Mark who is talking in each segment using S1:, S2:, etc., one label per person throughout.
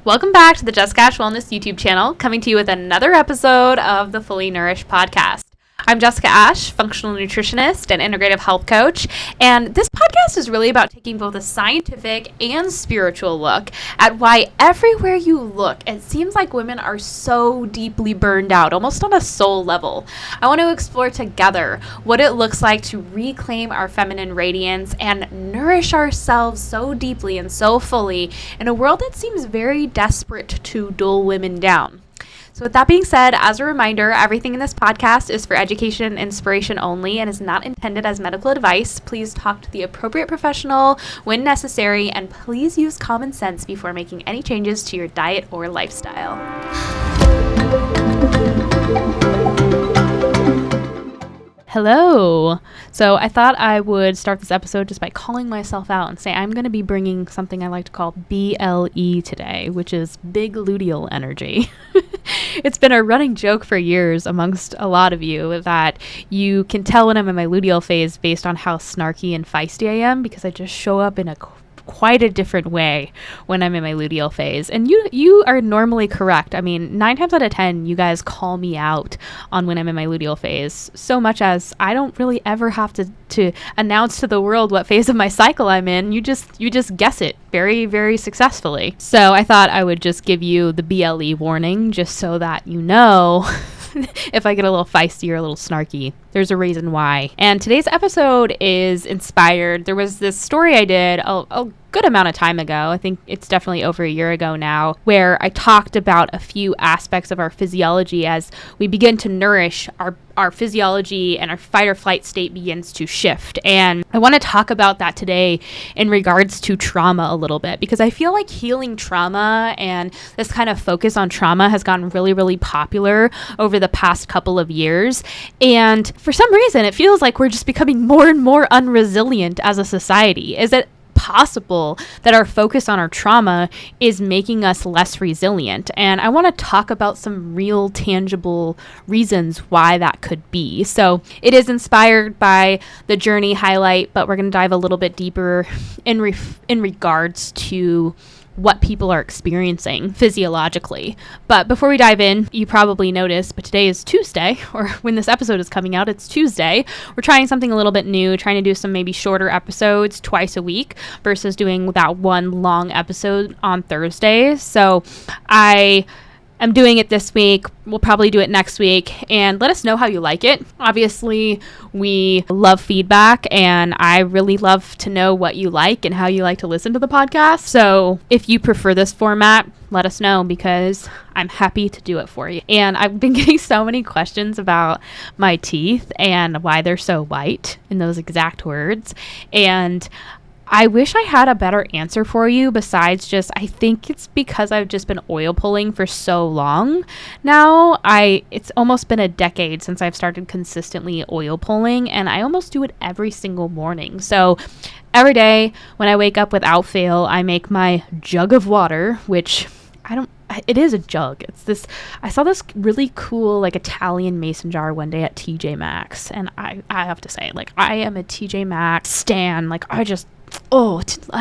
S1: Welcome back to the Just Cash Wellness YouTube channel, coming to you with another episode of the Fully Nourish podcast. I'm Jessica Ash, functional nutritionist and integrative health coach, and this podcast is really about taking both a scientific and spiritual look at why everywhere you look, it seems like women are so deeply burned out, almost on a soul level. I want to explore together what it looks like to reclaim our feminine radiance and nourish ourselves so deeply and so fully in a world that seems very desperate to dull women down. So with that being said, as a reminder, everything in this podcast is for education and inspiration only and is not intended as medical advice. Please talk to the appropriate professional when necessary, and please use common sense before making any changes to your diet or lifestyle. Hello. So I thought I would start this episode just by calling myself out and say I'm going to be bringing something I like to call BLE today, which is big luteal energy. It's been a running joke for years amongst a lot of you that you can tell when I'm in my luteal phase based on how snarky and feisty I am, because I just show up in quite a different way when I'm in my luteal phase. And you are normally correct. I mean, 9 times out of 10, you guys call me out on when I'm in my luteal phase, so much as I don't really ever have to announce to the world what phase of my cycle I'm in. You just guess it very, very successfully. So I thought I would just give you the BLE warning just so that you know if I get a little feisty or a little snarky, there's a reason why. And today's episode is inspired. There was this story I did a good amount of time ago. I think it's definitely over a year ago now, where I talked about a few aspects of our physiology as we begin to nourish our physiology and our fight or flight state begins to shift. And I want to talk about that today in regards to trauma a little bit, because I feel like healing trauma and this kind of focus on trauma has gotten really, really popular over the past couple of years. And for some reason, it feels like we're just becoming more and more unresilient as a society. Is it possible that our focus on our trauma is making us less resilient? And I want to talk about some real tangible reasons why that could be. So it is inspired by the journey highlight, but we're going to dive a little bit deeper in regards to what people are experiencing physiologically. But before we dive in, you probably noticed, but today is Tuesday, or when this episode is coming out, it's Tuesday. We're trying something a little bit new, trying to do some maybe shorter episodes twice a week versus doing that one long episode on Thursdays. So I'm doing it this week. We'll probably do it next week, and let us know how you like it. Obviously, we love feedback, and I really love to know what you like and how you like to listen to the podcast. So if you prefer this format, let us know, because I'm happy to do it for you. And I've been getting so many questions about my teeth and why they're so white, in those exact words. And I wish I had a better answer for you besides just, I think it's because I've just been oil pulling for so long now. It's almost been a decade since I've started consistently oil pulling, and I almost do it every single morning. So every day when I wake up, without fail, I make my jug of water, which it is a jug. It's this, I saw this really cool like Italian mason jar one day at TJ Maxx, and I have to say, like, I am a TJ Maxx stan. Like, I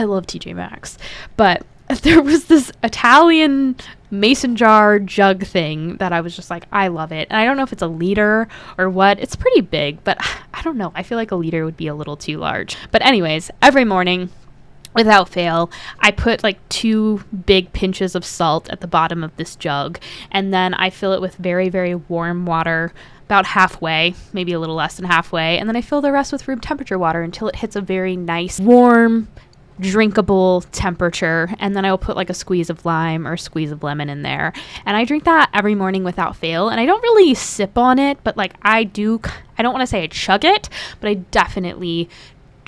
S1: love TJ Maxx. But there was this Italian mason jar jug thing that I was just like, I love it. And I don't know if it's a liter or what. It's pretty big, but I don't know. I feel like a liter would be a little too large. But anyways, every morning, without fail, I put like 2 big pinches of salt at the bottom of this jug, and then I fill it with very, very warm water, about halfway, maybe a little less than halfway, and then I fill the rest with room temperature water until it hits a very nice, warm, drinkable temperature, and then I will put like a squeeze of lime or a squeeze of lemon in there, and I drink that every morning without fail. And I don't really sip on it, but like I don't want to say I chug it, but I definitely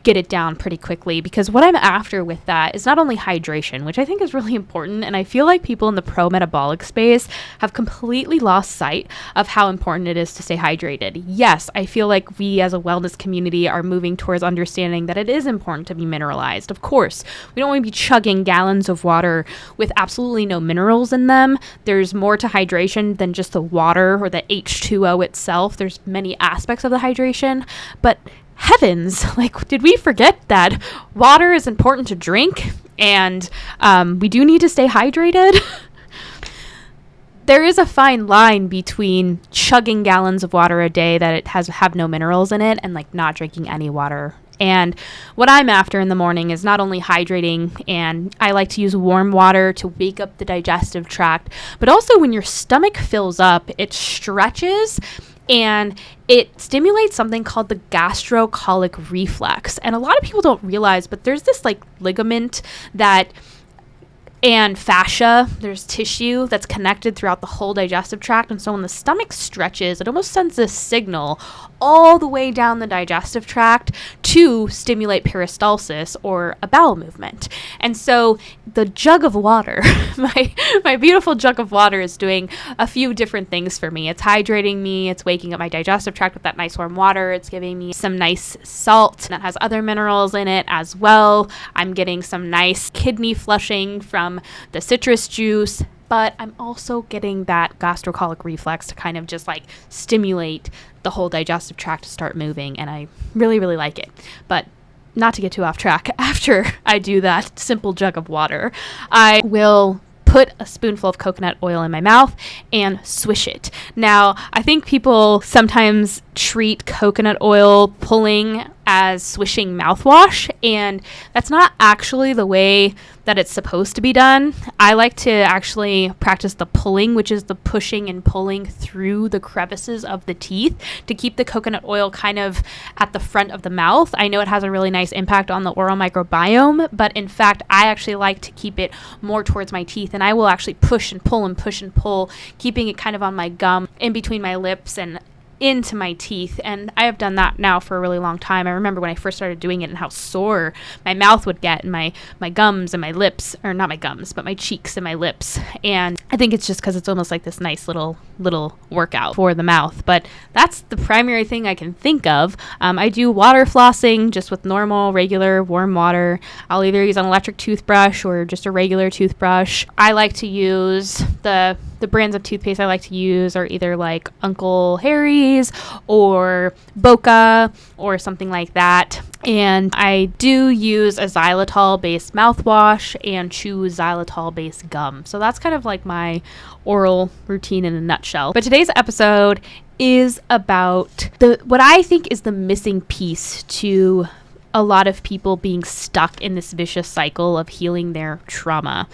S1: get it down pretty quickly, because what I'm after with that is not only hydration, which I think is really important, and I feel like people in the pro-metabolic space have completely lost sight of how important it is to stay hydrated. Yes, I feel like we as a wellness community are moving towards understanding that it is important to be mineralized. Of course, we don't want to be chugging gallons of water with absolutely no minerals in them. There's more to hydration than just the water or the H2O itself. There's many aspects of the hydration, but heavens, like, did we forget that water is important to drink and we do need to stay hydrated? There is a fine line between chugging gallons of water a day that it have no minerals in it and like not drinking any water. And what I'm after in the morning is not only hydrating, and I like to use warm water to wake up the digestive tract, but also when your stomach fills up, it stretches and it stimulates something called the gastrocolic reflex. And a lot of people don't realize, but there's this like ligament and fascia, there's tissue that's connected throughout the whole digestive tract. And so when the stomach stretches, it almost sends this signal all the way down the digestive tract to stimulate peristalsis, or a bowel movement. And so the jug of water, my beautiful jug of water, is doing a few different things for me. It's hydrating me. It's waking up my digestive tract with that nice warm water. It's giving me some nice salt that has other minerals in it as well. I'm getting some nice kidney flushing from the citrus juice, but I'm also getting that gastrocolic reflex to kind of just like stimulate the whole digestive tract to start moving, and I really, really like it. But not to get too off track, after I do that simple jug of water, I will put a spoonful of coconut oil in my mouth and swish it. Now, I think people sometimes treat coconut oil pulling as swishing mouthwash, and that's not actually the way that it's supposed to be done. I like to actually practice the pulling, which is the pushing and pulling through the crevices of the teeth to keep the coconut oil kind of at the front of the mouth. I know it has a really nice impact on the oral microbiome, but in fact, I actually like to keep it more towards my teeth, and I will actually push and pull and push and pull, keeping it kind of on my gum, in between my lips and into my teeth. And I have done that now for a really long time. I remember when I first started doing it and how sore my mouth would get, and my gums and my lips, or not my gums, but my cheeks and my lips. And I think it's just because it's almost like this nice little workout for the mouth. But that's the primary thing I can think of. I do water flossing just with normal, regular, warm water. I'll either use an electric toothbrush or just a regular toothbrush. I like to use the brands of toothpaste I like to use are either like Uncle Harry's or Boca or something like that. And I do use a xylitol-based mouthwash and chew xylitol-based gum. So that's kind of like my oral routine in a nutshell. But today's episode is about what I think is the missing piece to a lot of people being stuck in this vicious cycle of healing their trauma.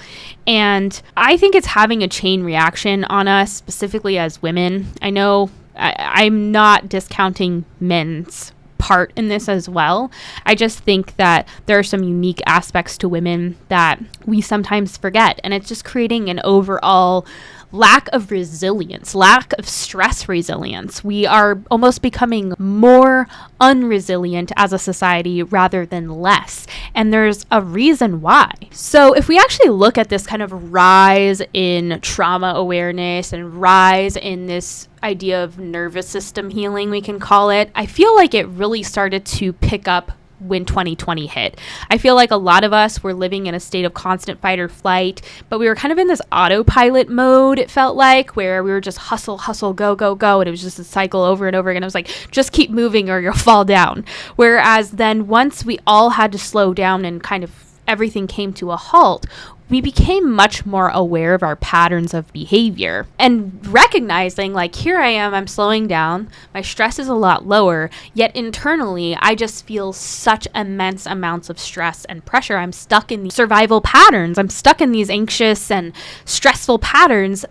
S1: And I think it's having a chain reaction on us, specifically as women. I know I'm not discounting men's part in this as well. I just think that there are some unique aspects to women that we sometimes forget. And it's just creating an overall lack of resilience, lack of stress resilience. We are almost becoming more unresilient as a society rather than less. And there's a reason why. So if we actually look at this kind of rise in trauma awareness and rise in this idea of nervous system healing, we can call it, I feel like it really started to pick up when 2020 hit. I feel like a lot of us were living in a state of constant fight or flight, but we were kind of in this autopilot mode, it felt like, where we were just hustle, go, go, go. And it was just a cycle over and over again. It was like, just keep moving or you'll fall down. Whereas then once we all had to slow down and kind of everything came to a halt, we became much more aware of our patterns of behavior and recognizing, like, here I am, I'm slowing down, my stress is a lot lower, yet internally I just feel such immense amounts of stress and pressure. I'm stuck in these survival patterns. I'm stuck in these anxious and stressful patterns,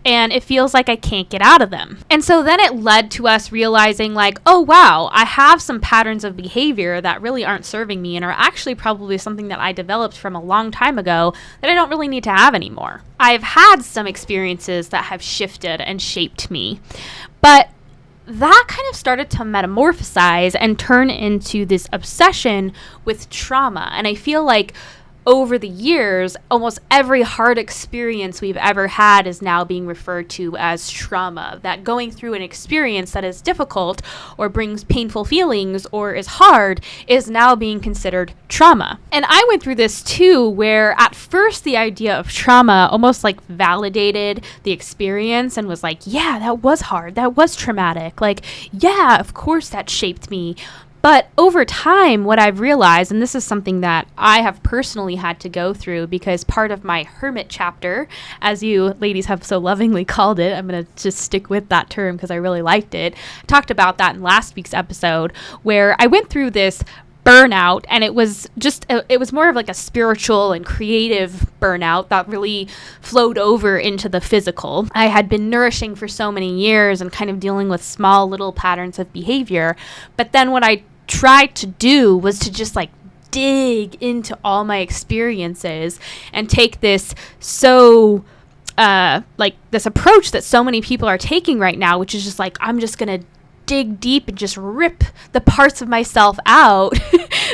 S1: and it feels like I can't get out of them. And so then it led to us realizing, like, oh wow, I have some patterns of behavior that really aren't serving me and are actually probably something that I developed from a long time ago that I don't really need to have anymore. I've had some experiences that have shifted and shaped me, but that kind of started to metamorphosize and turn into this obsession with trauma. And I feel like over the years, almost every hard experience we've ever had is now being referred to as trauma. That going through an experience that is difficult or brings painful feelings or is hard is now being considered trauma. And I went through this too, where at first the idea of trauma almost like validated the experience and was like, yeah, that was hard. That was traumatic. Like, yeah, of course that shaped me. But over time, what I've realized, and this is something that I have personally had to go through because part of my hermit chapter, as you ladies have so lovingly called it, I'm going to just stick with that term because I really liked it. I talked about that in last week's episode where I went through this burnout, and it was more of like a spiritual and creative burnout that really flowed over into the physical. I had been nourishing for so many years and kind of dealing with small little patterns of behavior, but then what I tried to do was to just like dig into all my experiences and take this this approach that so many people are taking right now, which is just like, I'm just gonna dig deep and just rip the parts of myself out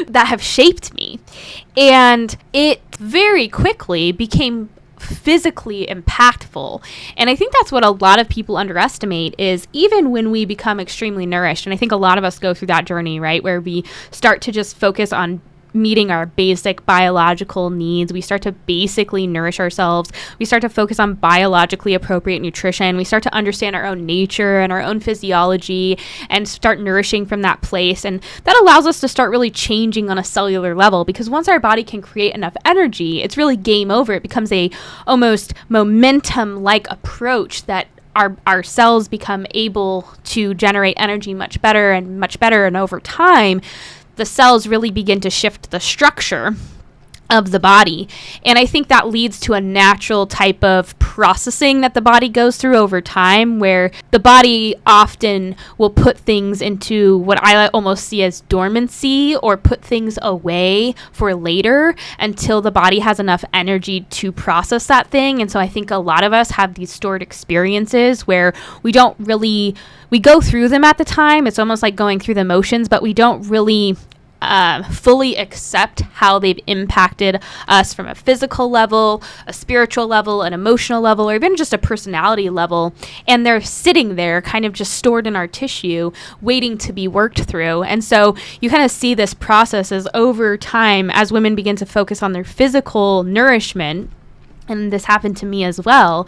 S1: that have shaped me. And it very quickly became physically impactful. And I think that's what a lot of people underestimate is even when we become extremely nourished, and I think a lot of us go through that journey, right, where we start to just focus on meeting our basic biological needs. We start to basically nourish ourselves. We start to focus on biologically appropriate nutrition. We start to understand our own nature and our own physiology and start nourishing from that place. And that allows us to start really changing on a cellular level, because once our body can create enough energy, it's really game over. It becomes a almost momentum-like approach that our cells become able to generate energy much better. And over time, the cells really begin to shift the structure of the body. And I think that leads to a natural type of processing that the body goes through over time, where the body often will put things into what I almost see as dormancy, or put things away for later until the body has enough energy to process that thing. And so I think a lot of us have these stored experiences where we go through them at the time. It's almost like going through the motions, but we don't really fully accept how they've impacted us from a physical level, a spiritual level, an emotional level, or even just a personality level. And they're sitting there kind of just stored in our tissue, waiting to be worked through. And so you kind of see this process as over time, as women begin to focus on their physical nourishment, and this happened to me as well.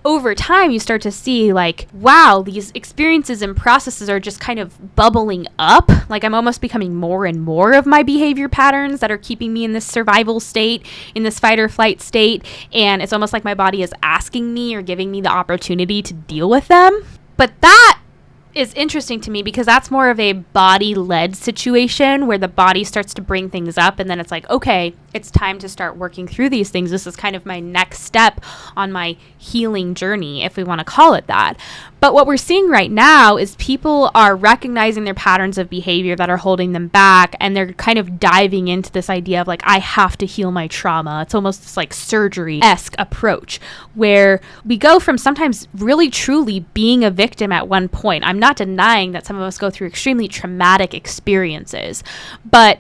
S1: Over time, you start to see like, wow, these experiences and processes are just kind of bubbling up. Like I'm almost becoming more and more of my behavior patterns that are keeping me in this survival state, in this fight or flight state. And it's almost like my body is asking me or giving me the opportunity to deal with them. But that is interesting to me because that's more of a body-led situation where the body starts to bring things up, and then it's like, okay, it's time to start working through these things. This is kind of my next step on my healing journey, if we want to call it that. But what we're seeing right now is people are recognizing their patterns of behavior that are holding them back, and they're kind of diving into this idea of like, I have to heal my trauma. It's almost this like surgery-esque approach where we go from sometimes really truly being a victim at one point. I'm not denying that some of us go through extremely traumatic experiences, but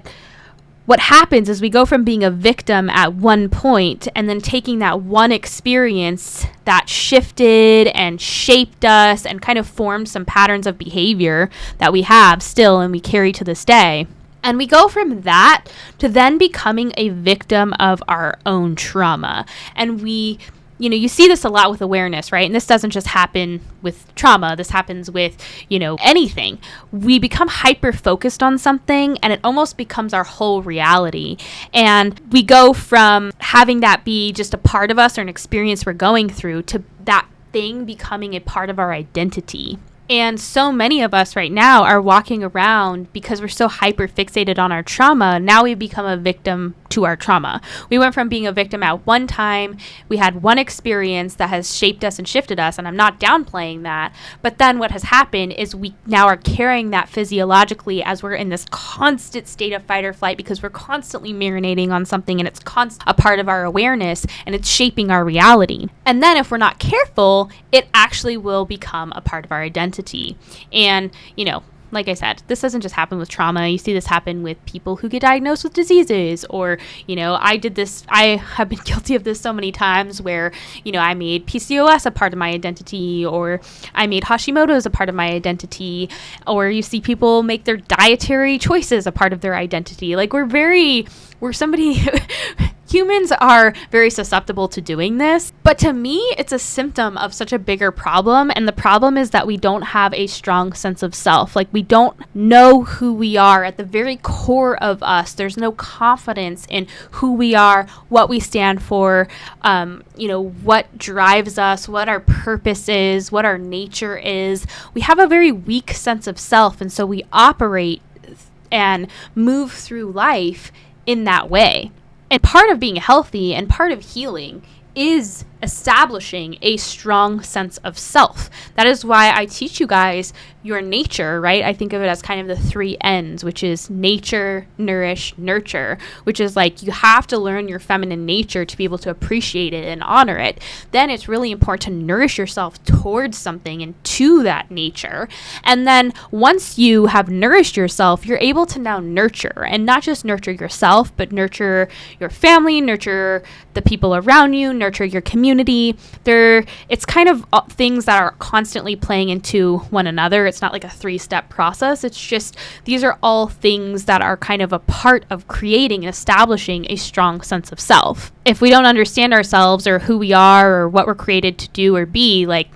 S1: what happens is we go from being a victim at one point and then taking that one experience that shifted and shaped us and kind of formed some patterns of behavior that we have still and we carry to this day. And we go from that to then becoming a victim of our own trauma. And you see this a lot with awareness, right? And this doesn't just happen with trauma. This happens with, anything. We become hyper-focused on something, and it almost becomes our whole reality. And we go from having that be just a part of us or an experience we're going through to that thing becoming a part of our identity. And so many of us right now are walking around because we're so hyper fixated on our trauma. Now we become a victim to our trauma. We went from being a victim at one time. We had one experience that has shaped us and shifted us, and I'm not downplaying that. But then what has happened is we now are carrying that physiologically as we're in this constant state of fight or flight because we're constantly marinating on something, and it's a part of our awareness, and it's shaping our reality. And then if we're not careful, it actually will become a part of our identity. And, like I said, this doesn't just happen with trauma. You see this happen with people who get diagnosed with diseases, or, I have been guilty of this so many times where, I made PCOS a part of my identity, or I made Hashimoto's a part of my identity, or you see people make their dietary choices a part of their identity. Like we're somebody, Humans are very susceptible to doing this, but to me, it's a symptom of such a bigger problem. And the problem is that we don't have a strong sense of self. Like, we don't know who we are at the very core of us. There's no confidence in who we are, what we stand for, what drives us, what our purpose is, what our nature is. We have a very weak sense of self. And so we operate and move through life in that way. And part of being healthy and part of healing is establishing a strong sense of self. That is why I teach you guys your nature, right? I think of it as kind of the 3 N's, which is nature, nourish, nurture, which is like you have to learn your feminine nature to be able to appreciate it and honor it. Then it's really important to nourish yourself towards something and to that nature. And then once you have nourished yourself, you're able to now nurture, and not just nurture yourself, but nurture your family, nurture the people around you, nurture your community. It's kind of things that are constantly playing into one another. It's not like a 3-step process. It's just, these are all things that are kind of a part of creating and establishing a strong sense of self. If we don't understand ourselves or who we are or what we're created to do or be, like,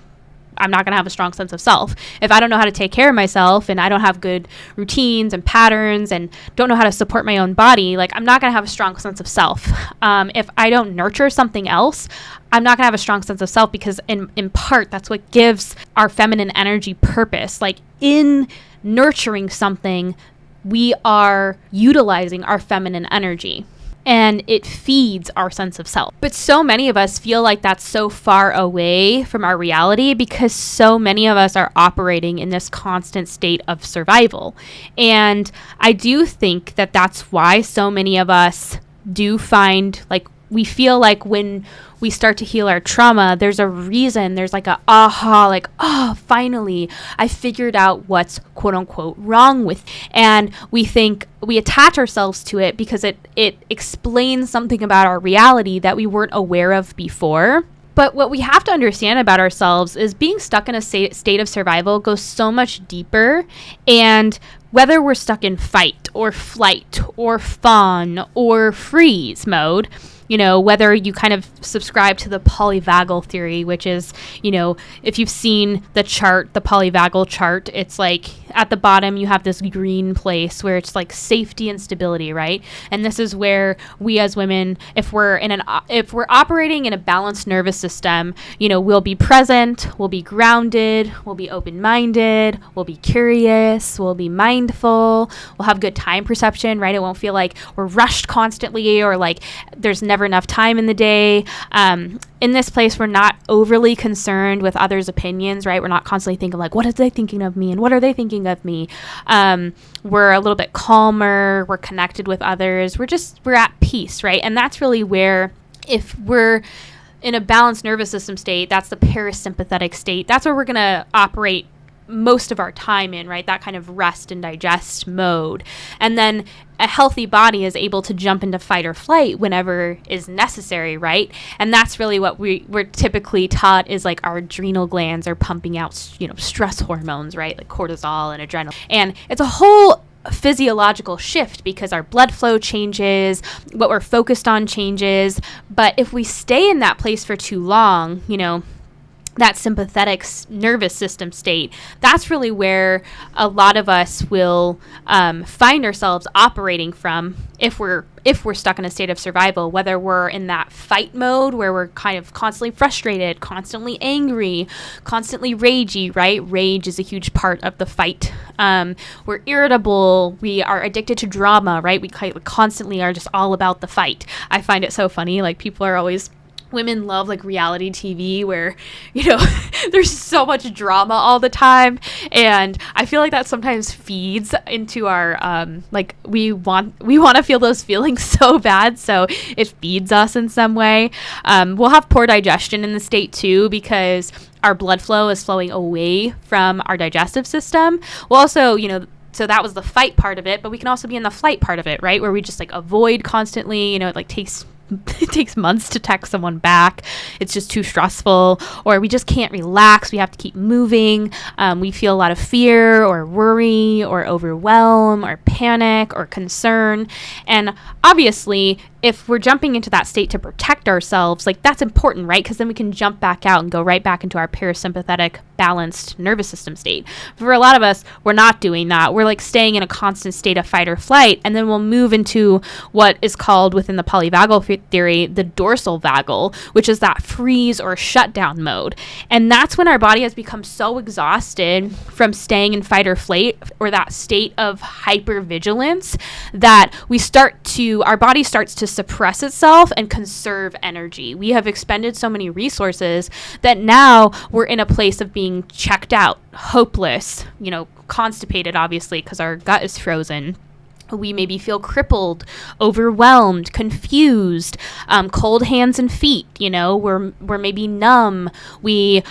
S1: I'm not going to have a strong sense of self. If I don't know how to take care of myself and I don't have good routines and patterns and don't know how to support my own body, like, I'm not going to have a strong sense of self. If I don't nurture something else, I'm not going to have a strong sense of self, because in part, that's what gives our feminine energy purpose. Like, in nurturing something, we are utilizing our feminine energy, and it feeds our sense of self. But so many of us feel like that's so far away from our reality, because so many of us are operating in this constant state of survival. And I do think that that's why so many of us do find, like, we feel like when we start to heal our trauma, there's a reason, there's like a aha, like, oh, finally, I figured out what's quote unquote wrong with. And we think we attach ourselves to it because it explains something about our reality that we weren't aware of before. But what we have to understand about ourselves is being stuck in a state of survival goes so much deeper. And whether we're stuck in fight or flight or fawn or freeze mode, whether you kind of subscribe to the polyvagal theory, which is, if you've seen the chart, the polyvagal chart, it's like at the bottom you have this green place where it's like safety and stability, right? And this is where we as women, if we're operating in a balanced nervous system, we'll be present, we'll be grounded, we'll be open-minded, we'll be curious, we'll be mindful, we'll have good time perception, right? It won't feel like we're rushed constantly or like there's never enough time in the day. In this place, we're not overly concerned with others' opinions, right? We're not constantly thinking like, what are they thinking of me? And what are they thinking of me? We're a little bit calmer. We're connected with others. We're at peace, right? And that's really where, if we're in a balanced nervous system state, that's the parasympathetic state. That's where we're going to operate most of our time in, right? That kind of rest and digest mode. And then a healthy body is able to jump into fight or flight whenever is necessary, right? And that's really what we're typically taught, is like our adrenal glands are pumping out, stress hormones, right? Like cortisol and adrenaline. And it's a whole physiological shift because our blood flow changes, what we're focused on changes. But if we stay in that place for too long, that sympathetic nervous system state, that's really where a lot of us will find ourselves operating from if we're stuck in a state of survival, whether we're in that fight mode where we're kind of constantly frustrated, constantly angry, constantly ragey, right? Rage is a huge part of the fight. We're irritable. We are addicted to drama, right? We constantly are just all about the fight. I find it so funny. Like, women love like reality TV where, there's so much drama all the time. And I feel like that sometimes feeds into our, we want to feel those feelings so bad. So it feeds us in some way. We'll have poor digestion in the state too, because our blood flow is flowing away from our digestive system. We'll also, so that was the fight part of it, but we can also be in the flight part of it, right? Where we just like avoid constantly, it takes months to text someone back. It's just too stressful, or we just can't relax. We have to keep moving. We feel a lot of fear or worry or overwhelm or panic or concern. And obviously, if we're jumping into that state to protect ourselves, like that's important, right? Because then we can jump back out and go right back into our parasympathetic balanced nervous system state. For a lot of us, we're not doing that. We're like staying in a constant state of fight or flight, and then we'll move into what is called within the polyvagal theory the dorsal vagal, which is that freeze or shutdown mode. And that's when our body has become so exhausted from staying in fight or flight, or that state of hypervigilance, that our body starts to suppress itself and conserve energy. We have expended so many resources that now we're in a place of being checked out, hopeless, constipated, obviously, because our gut is frozen. We maybe feel crippled, overwhelmed, confused, cold hands and feet. We're maybe numb. We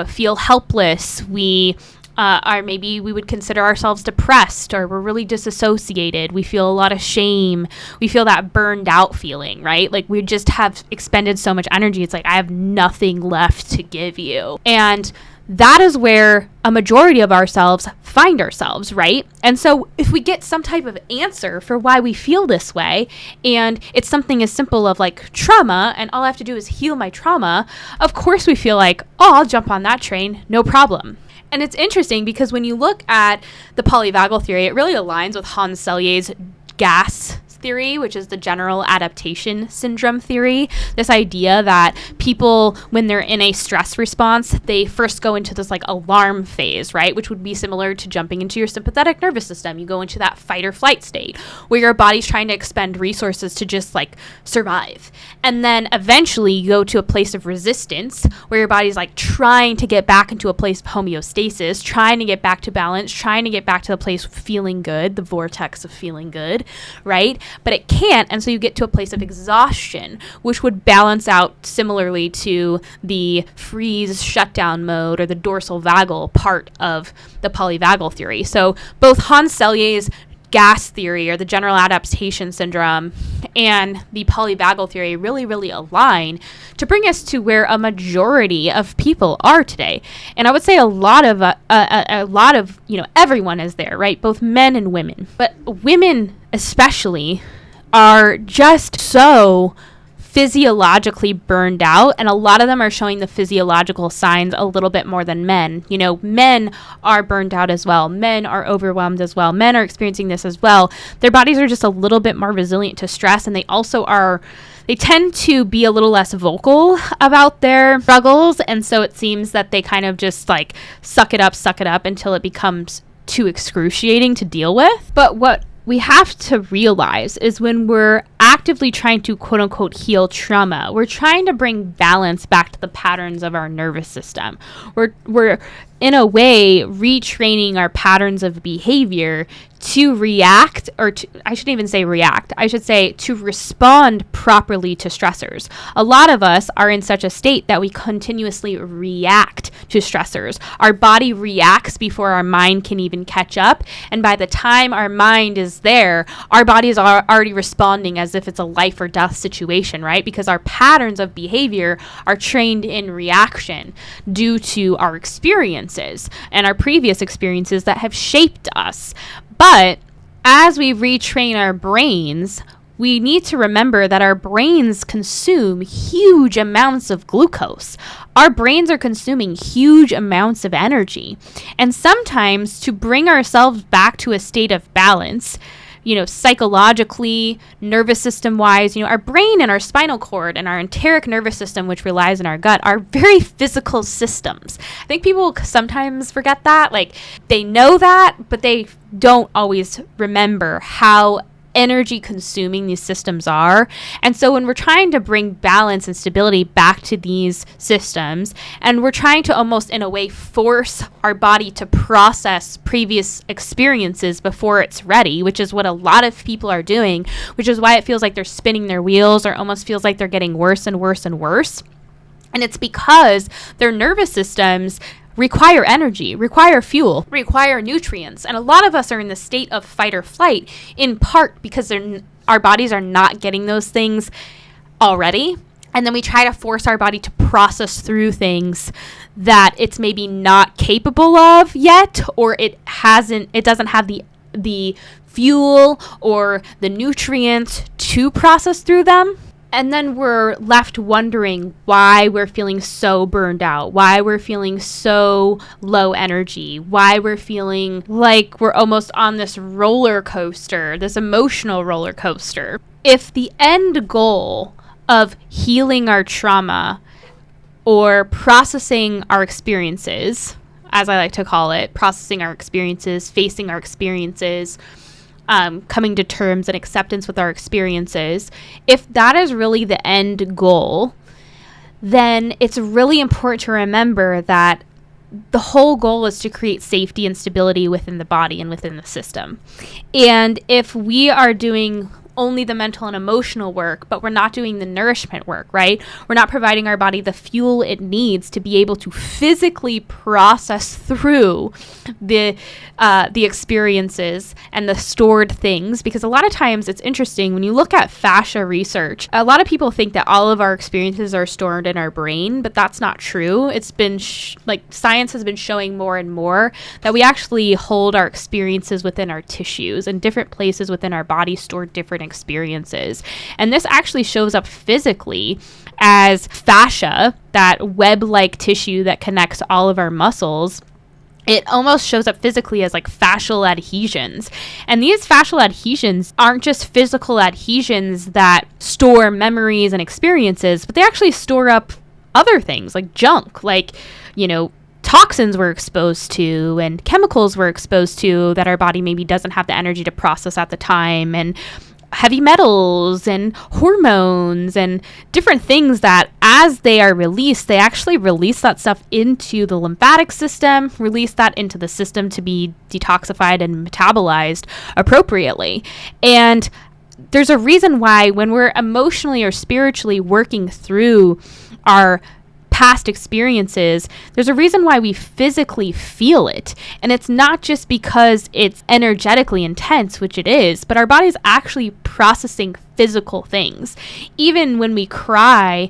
S1: feel helpless. We we would consider ourselves depressed, or we're really disassociated. We feel a lot of shame. We feel that burned out feeling, right? Like we just have expended so much energy. It's like, I have nothing left to give you. And that is where a majority of ourselves find ourselves, right? And so if we get some type of answer for why we feel this way, and it's something as simple of like trauma, and all I have to do is heal my trauma, of course we feel like, oh, I'll jump on that train, no problem. And it's interesting because when you look at the polyvagal theory, it really aligns with Hans Selye's gas theory, which is the general adaptation syndrome theory. This idea that people, when they're in a stress response, they first go into this like alarm phase, right? Which would be similar to jumping into your sympathetic nervous system. You go into that fight or flight state where your body's trying to expend resources to just like survive. And then eventually you go to a place of resistance where your body's like trying to get back into a place of homeostasis, trying to get back to balance, trying to get back to the place of feeling good, the vortex of feeling good, right? But it can't, and so you get to a place of exhaustion, which would balance out similarly to the freeze shutdown mode or the dorsal vagal part of the polyvagal theory. So both Hans Selye's gas theory, or the general adaptation syndrome, and the polyvagal theory really, really align to bring us to where a majority of people are today. And I would say a lot of everyone is there, right? Both men and women, but women especially are just so physiologically burned out, and a lot of them are showing the physiological signs a little bit more than men. Men are burned out as well. Men are overwhelmed as well. Men are experiencing this as well. Their bodies are just a little bit more resilient to stress, and they tend to be a little less vocal about their struggles, and so it seems that they kind of just like suck it up until it becomes too excruciating to deal with. But what we have to realize is when we're actively trying to quote unquote heal trauma, we're trying to bring balance back to the patterns of our nervous system. We're in a way retraining our patterns of behavior to react, I shouldn't even say react, I should say to respond properly to stressors. A lot of us are in such a state that we continuously react to stressors. Our body reacts before our mind can even catch up, and by the time our mind is there, our bodies are already responding as if it's a life or death situation, right? Because our patterns of behavior are trained in reaction due to our experiences and our previous experiences that have shaped us. But as we retrain our brains, we need to remember that our brains consume huge amounts of glucose. Our brains are consuming huge amounts of energy. And sometimes to bring ourselves back to a state of balance, psychologically, nervous system wise, our brain and our spinal cord and our enteric nervous system, which relies on our gut, are very physical systems. I think people sometimes forget that. Like, they know that, but they don't always remember how energy consuming these systems are. And so when we're trying to bring balance and stability back to these systems, and we're trying to almost in a way force our body to process previous experiences before it's ready, which is what a lot of people are doing, which is why it feels like they're spinning their wheels, or almost feels like they're getting worse and worse and worse. And it's because their nervous systems require energy, require fuel, require nutrients. And a lot of us are in the state of fight or flight in part because our bodies are not getting those things already. And then we try to force our body to process through things that it's maybe not capable of yet, or it doesn't have the fuel or the nutrients to process through them. And then we're left wondering why we're feeling so burned out, why we're feeling so low energy, why we're feeling like we're almost on this roller coaster, this emotional roller coaster. If the end goal of healing our trauma or processing our experiences, as I like to call it, processing our experiences, facing our experiences, coming to terms and acceptance with our experiences, if that is really the end goal, then it's really important to remember that the whole goal is to create safety and stability within the body and within the system. And if we are doing only the mental and emotional work, but we're not doing the nourishment work, right? We're not providing our body the fuel it needs to be able to physically process through the experiences and the stored things. Because a lot of times it's interesting when you look at fascia research, a lot of people think that all of our experiences are stored in our brain, but that's not true. It's been science has been showing more and more that we actually hold our experiences within our tissues, and different places within our body store different experiences. And this actually shows up physically as fascia, that web-like tissue that connects all of our muscles. It almost shows up physically as like fascial adhesions. And these fascial adhesions aren't just physical adhesions that store memories and experiences, but they actually store up other things like junk, like, toxins we're exposed to and chemicals we're exposed to that our body maybe doesn't have the energy to process at the time, and heavy metals and hormones and different things that as they are released, they actually release that stuff into the lymphatic system, release that into the system to be detoxified and metabolized appropriately. And there's a reason why when we're emotionally or spiritually working through our past experiences, there's a reason why we physically feel it. And it's not just because it's energetically intense, which it is, but our body's actually processing physical things. Even when we cry,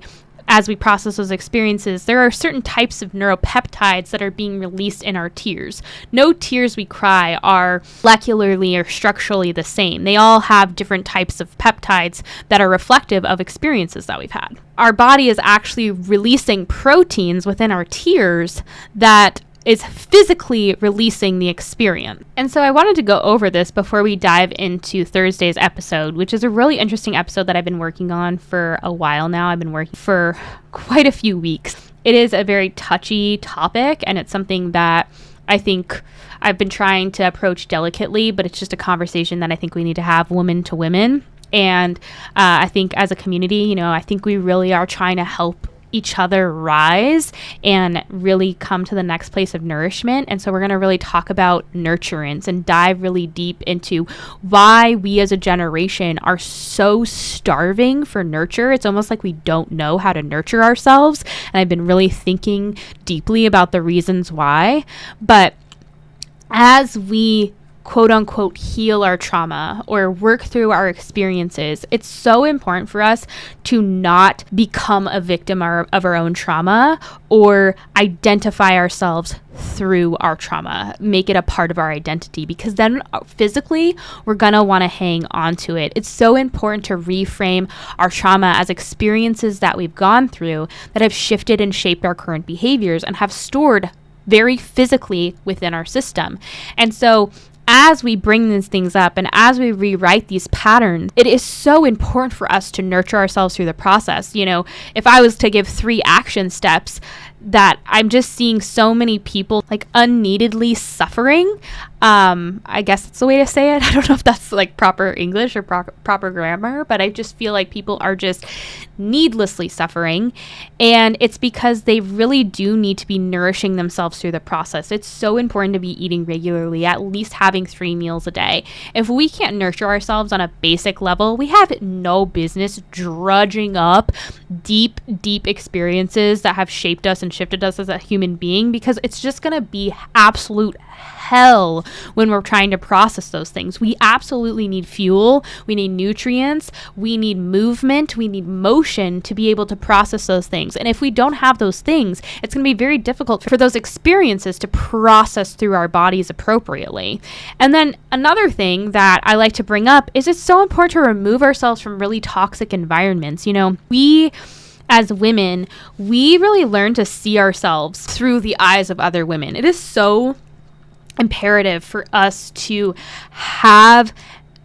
S1: as we process those experiences, there are certain types of neuropeptides that are being released in our tears. No tears we cry are molecularly or structurally the same. They all have different types of peptides that are reflective of experiences that we've had. Our body is actually releasing proteins within our tears that is physically releasing the experience. And so I wanted to go over this before we dive into Thursday's episode, which is a really interesting episode that I've been working on for a while now. I've been working for quite a few weeks. It is a very touchy topic, and it's something that I think I've been trying to approach delicately, but it's just a conversation that I think we need to have woman to women. And I think as a community, I think we really are trying to help each other rise and really come to the next place of nourishment. And so we're going to really talk about nurturance and dive really deep into why we as a generation are so starving for nurture. It's almost like we don't know how to nurture ourselves. And I've been really thinking deeply about the reasons why. But as we quote unquote heal our trauma or work through our experiences, it's so important for us to not become a victim of our own trauma or identify ourselves through our trauma, make it a part of our identity, because then physically we're gonna want to hang on to it. It's so important to reframe our trauma as experiences that we've gone through that have shifted and shaped our current behaviors and have stored very physically within our system. And so as we bring these things up and as we rewrite these patterns, it is so important for us to nurture ourselves through the process. If I was to give 3 action steps that I'm just seeing so many people like unneededly suffering, I guess that's the way to say it. I don't know if that's like proper English or proper grammar, but I just feel like people are just needlessly suffering. And it's because they really do need to be nourishing themselves through the process. It's so important to be eating regularly, at least having 3 meals a day. If we can't nurture ourselves on a basic level, we have no business drudging up deep experiences that have shaped us and shifted us as a human being, because it's just going to be absolute hell when we're trying to process those things. We absolutely need fuel. We need nutrients. We need movement. We need motion to be able to process those things. And if we don't have those things, it's going to be very difficult for those experiences to process through our bodies appropriately. And then another thing that I like to bring up is it's so important to remove ourselves from really toxic environments. You know, we as women, we really learn to see ourselves through the eyes of other women. It is so imperative for us to have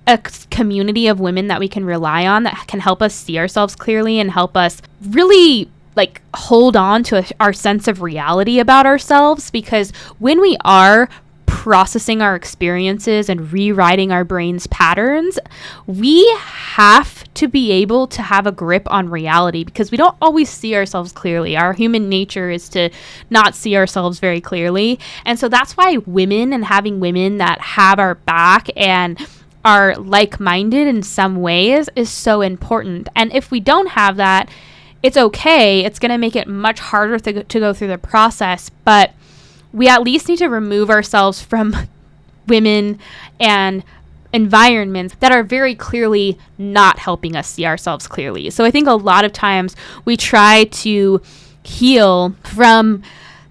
S1: a community of women that we can rely on, that can help us see ourselves clearly and help us really like hold on to our sense of reality about ourselves. Because when we are processing our experiences and rewriting our brain's patterns, we have to be able to have a grip on reality, because we don't always see ourselves clearly. Our human nature is to not see ourselves very clearly. And so that's why women, and having women that have our back and are like-minded in some ways, is so important. And if we don't have that, it's okay. It's going to make it much harder to go through the process, but we at least need to remove ourselves from women and environments that are very clearly not helping us see ourselves clearly. So I think a lot of times we try to heal from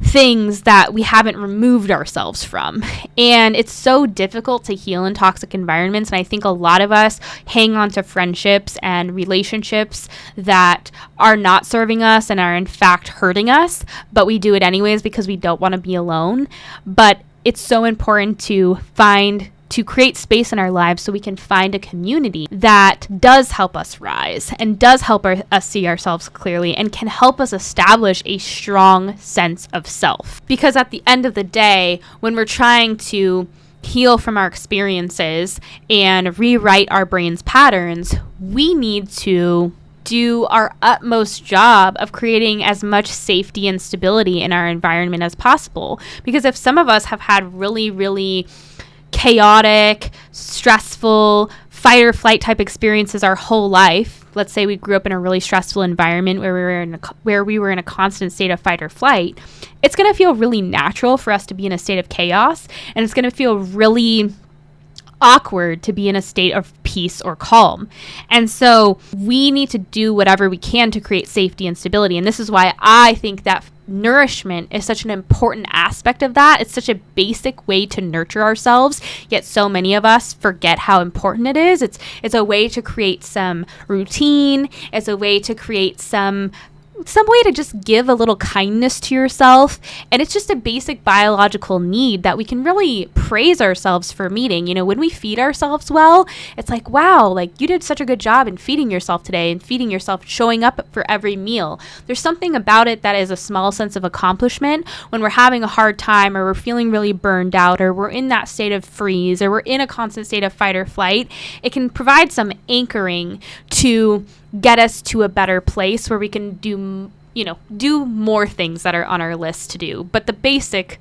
S1: things that we haven't removed ourselves from. And it's so difficult to heal in toxic environments. And I think a lot of us hang on to friendships and relationships that are not serving us and are in fact hurting us, but we do it anyways because we don't want to be alone. But it's so important to create space in our lives so we can find a community that does help us rise and does help us see ourselves clearly and can help us establish a strong sense of self. Because at the end of the day, when we're trying to heal from our experiences and rewrite our brain's patterns, we need to do our utmost job of creating as much safety and stability in our environment as possible. Because if some of us have had really, really chaotic, stressful, fight or flight type experiences our whole life. Let's say we grew up in a really stressful environment where we were in a constant state of fight or flight. It's going to feel really natural for us to be in a state of chaos, and it's going to feel really awkward to be in a state of peace or calm. And so we need to do whatever we can to create safety and stability. And this is why I think that nourishment is such an important aspect of that. It's such a basic way to nurture ourselves, yet so many of us forget how important it is. It's a way to create some routine. It's a way to create some way to just give a little kindness to yourself. And it's just a basic biological need that we can really praise ourselves for meeting. You know, when we feed ourselves well, it's like, wow, like you did such a good job in feeding yourself today and feeding yourself, showing up for every meal. There's something about it that is a small sense of accomplishment when we're having a hard time, or we're feeling really burned out, or we're in that state of freeze, or we're in a constant state of fight or flight. It can provide some anchoring to get us to a better place where we can do more things that are on our list to do. But the basic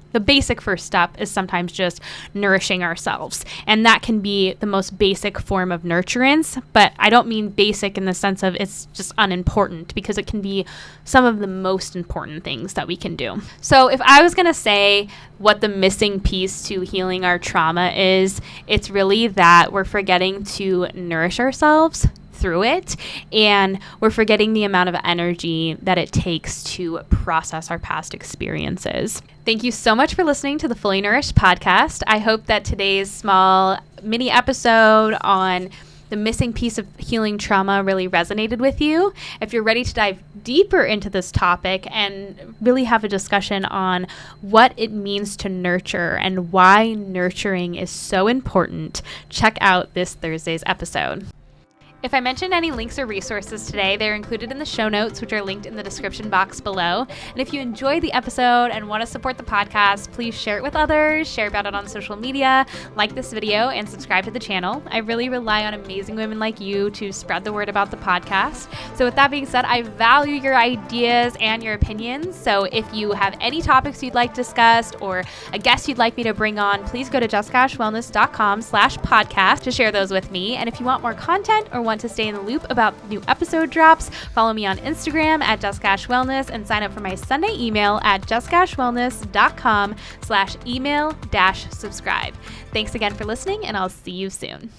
S1: first step is sometimes just nourishing ourselves. And that can be the most basic form of nurturance, but I don't mean basic in the sense of it's just unimportant, because it can be some of the most important things that we can do. So if I was going to say what the missing piece to healing our trauma is, it's really that we're forgetting to nourish ourselves through it, and we're forgetting the amount of energy that it takes to process our past experiences. Thank you so much for listening to the Fully Nourished podcast. I hope that today's small mini episode on the missing piece of healing trauma really resonated with you. If you're ready to dive deeper into this topic and really have a discussion on what it means to nurture and why nurturing is so important, check out this Thursday's episode. If I mentioned any links or resources today, they're included in the show notes, which are linked in the description box below. And if you enjoyed the episode and want to support the podcast, please share it with others, share about it on social media, like this video, and subscribe to the channel. I really rely on amazing women like you to spread the word about the podcast. So with that being said, I value your ideas and your opinions. So if you have any topics you'd like discussed or a guest you'd like me to bring on, please go to jessicashwellness.com/podcast to share those with me. And if you want more content or want to stay in the loop about new episode drops, follow me on Instagram at JessicaAshWellness and sign up for my Sunday email at jessicashwellness.com/email-subscribe. Thanks again for listening, and I'll see you soon.